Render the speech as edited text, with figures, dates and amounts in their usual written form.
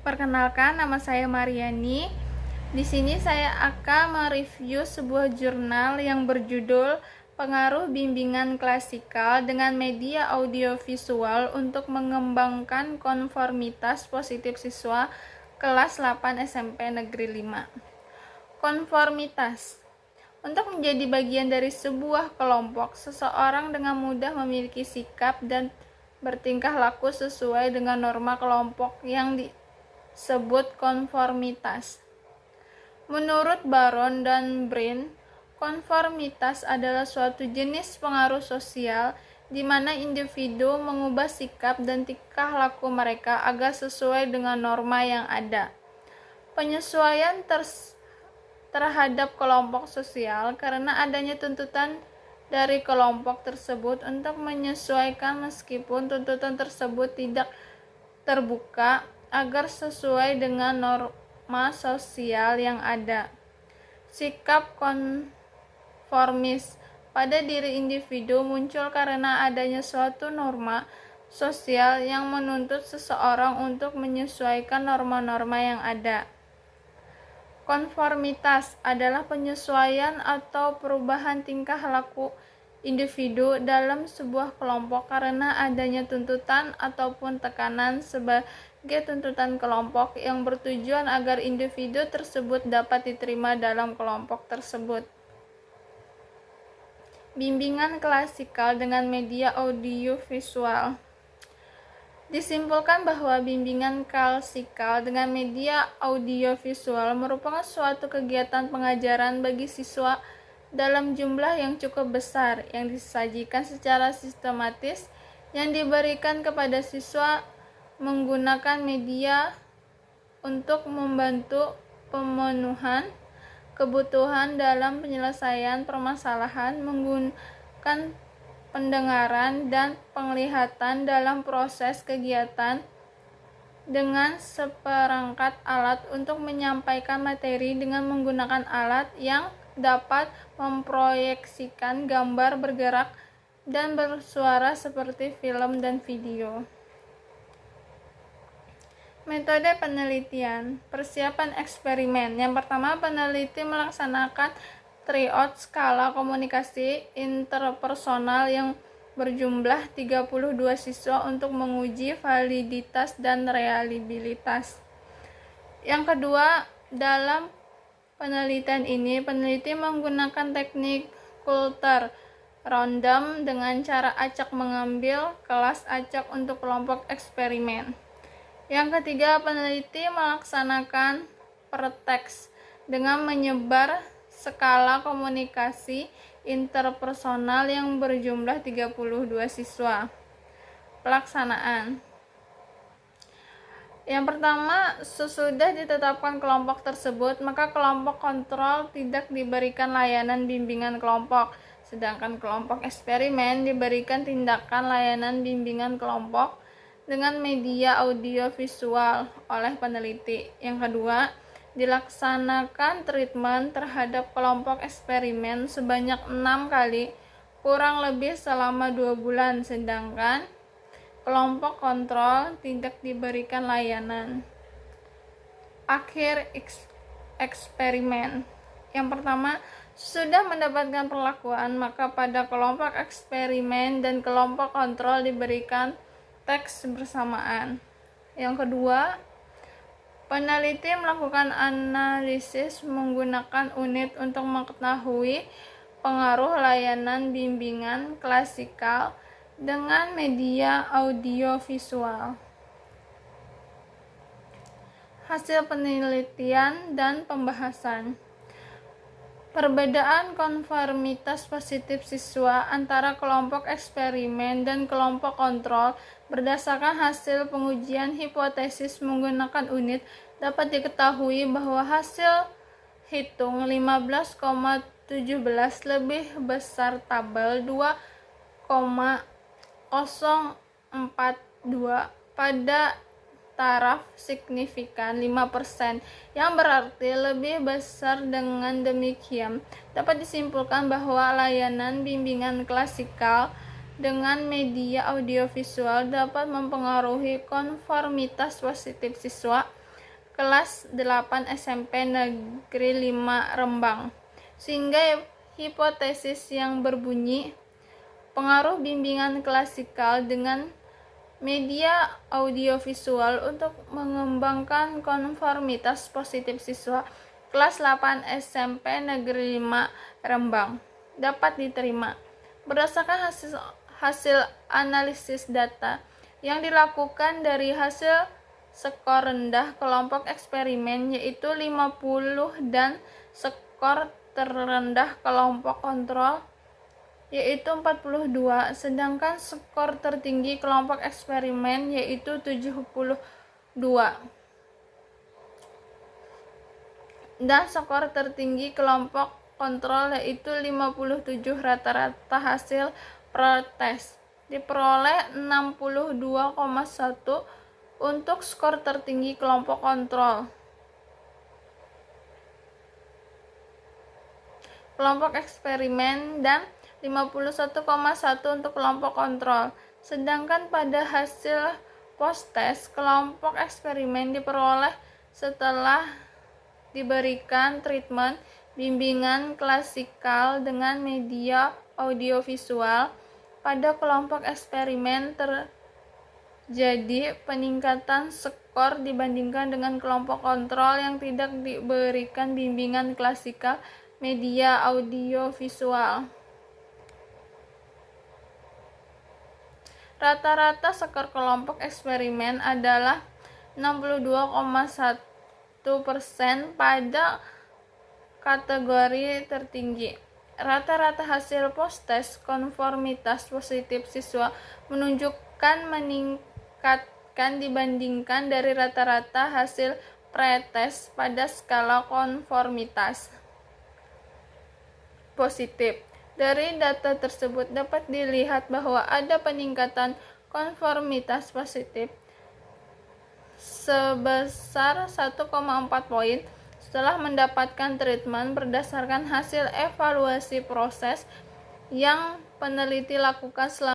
Perkenalkan, nama saya Mariani. Di sini saya akan mereview sebuah jurnal yang berjudul Pengaruh Bimbingan Klasikal dengan Media Audiovisual untuk Mengembangkan Konformitas Positif Siswa Kelas 8 SMP Negeri 5. Konformitas. Untuk menjadi bagian dari sebuah kelompok, seseorang dengan mudah memiliki sikap dan bertingkah laku sesuai dengan norma kelompok yang disebut konformitas. Menurut Baron dan Brin, konformitas adalah suatu jenis pengaruh sosial di mana individu mengubah sikap dan tingkah laku mereka agar sesuai dengan norma yang ada. Penyesuaian terhadap kelompok sosial karena adanya tuntutan dari kelompok tersebut untuk menyesuaikan meskipun tuntutan tersebut tidak terbuka agar sesuai dengan norma sosial yang ada. Sikap konformis pada diri individu muncul karena adanya suatu norma sosial yang menuntut seseorang untuk menyesuaikan norma-norma yang ada. Konformitas adalah penyesuaian atau perubahan tingkah laku individu dalam sebuah kelompok karena adanya tuntutan ataupun tekanan sebagai tuntutan kelompok yang bertujuan agar individu tersebut dapat diterima dalam kelompok tersebut. Bimbingan klasikal dengan media audiovisual. Disimpulkan bahwa bimbingan klasikal dengan media audiovisual merupakan suatu kegiatan pengajaran bagi siswa dalam jumlah yang cukup besar yang disajikan secara sistematis yang diberikan kepada siswa menggunakan media untuk membantu pemenuhan kebutuhan dalam penyelesaian permasalahan menggunakan pendengaran dan penglihatan dalam proses kegiatan dengan seperangkat alat untuk menyampaikan materi dengan menggunakan alat yang dapat memproyeksikan gambar bergerak dan bersuara seperti film dan video. Metode penelitian, persiapan eksperimen. Yang pertama, peneliti melaksanakan tryout skala komunikasi interpersonal yang berjumlah 32 siswa untuk menguji validitas dan reliabilitas. Yang kedua, dalam penelitian ini, peneliti menggunakan teknik kultur random dengan cara acak mengambil kelas acak untuk kelompok eksperimen. Yang ketiga, peneliti melaksanakan preteks dengan menyebar skala komunikasi interpersonal yang berjumlah 32 siswa. Pelaksanaan. Yang pertama, sesudah ditetapkan kelompok tersebut, maka kelompok kontrol tidak diberikan layanan bimbingan kelompok, sedangkan kelompok eksperimen diberikan tindakan layanan bimbingan kelompok dengan media audiovisual oleh peneliti. Yang kedua, dilaksanakan treatment terhadap kelompok eksperimen sebanyak 6 kali kurang lebih selama 2 bulan, sedangkan kelompok kontrol tidak diberikan layanan. Akhir eksperimen. Yang pertama, sudah mendapatkan perlakuan, maka pada kelompok eksperimen dan kelompok kontrol diberikan teks bersamaan. Yang kedua, peneliti melakukan analisis menggunakan unit untuk mengetahui pengaruh layanan bimbingan klasikal dengan media audiovisual. Hasil penelitian dan pembahasan. Perbedaan konformitas positif siswa antara kelompok eksperimen dan kelompok kontrol berdasarkan hasil pengujian hipotesis menggunakan unit dapat diketahui bahwa hasil hitung 15,17 lebih besar tabel 2,042 pada taraf signifikan 5%, yang berarti lebih besar. Dengan demikian, dapat disimpulkan bahwa layanan bimbingan klasikal dengan media audiovisual dapat mempengaruhi konformitas positif siswa kelas 8 SMP Negeri 5 Rembang. Sehingga hipotesis yang berbunyi pengaruh bimbingan klasikal dengan media audiovisual untuk mengembangkan konformitas positif siswa kelas 8 SMP Negeri 5 Rembang dapat diterima. Berdasarkan hasil analisis data yang dilakukan dari hasil skor rendah kelompok eksperimen yaitu 50 dan skor terendah kelompok kontrol yaitu 42, sedangkan skor tertinggi kelompok eksperimen yaitu 72 dan skor tertinggi kelompok kontrol yaitu 57. Rata-rata hasil pretest diperoleh 62,1 untuk skor tertinggi kelompok kontrol. Kelompok eksperimen dan 51,1 untuk kelompok kontrol. Sedangkan pada hasil post-test, kelompok eksperimen diperoleh setelah diberikan treatment bimbingan klasikal dengan media audiovisual. Pada kelompok eksperimen terjadi peningkatan skor dibandingkan dengan kelompok kontrol yang tidak diberikan bimbingan klasikal media audiovisual. Rata-rata skor kelompok eksperimen adalah 62,1% pada kategori tertinggi. Rata-rata hasil post-test konformitas positif siswa menunjukkan meningkatkan dibandingkan dari rata-rata hasil pretest pada skala konformitas positif. Dari data tersebut dapat dilihat bahwa ada peningkatan konformitas positif sebesar 1,4 poin setelah mendapatkan treatment berdasarkan hasil evaluasi proses yang peneliti lakukan selama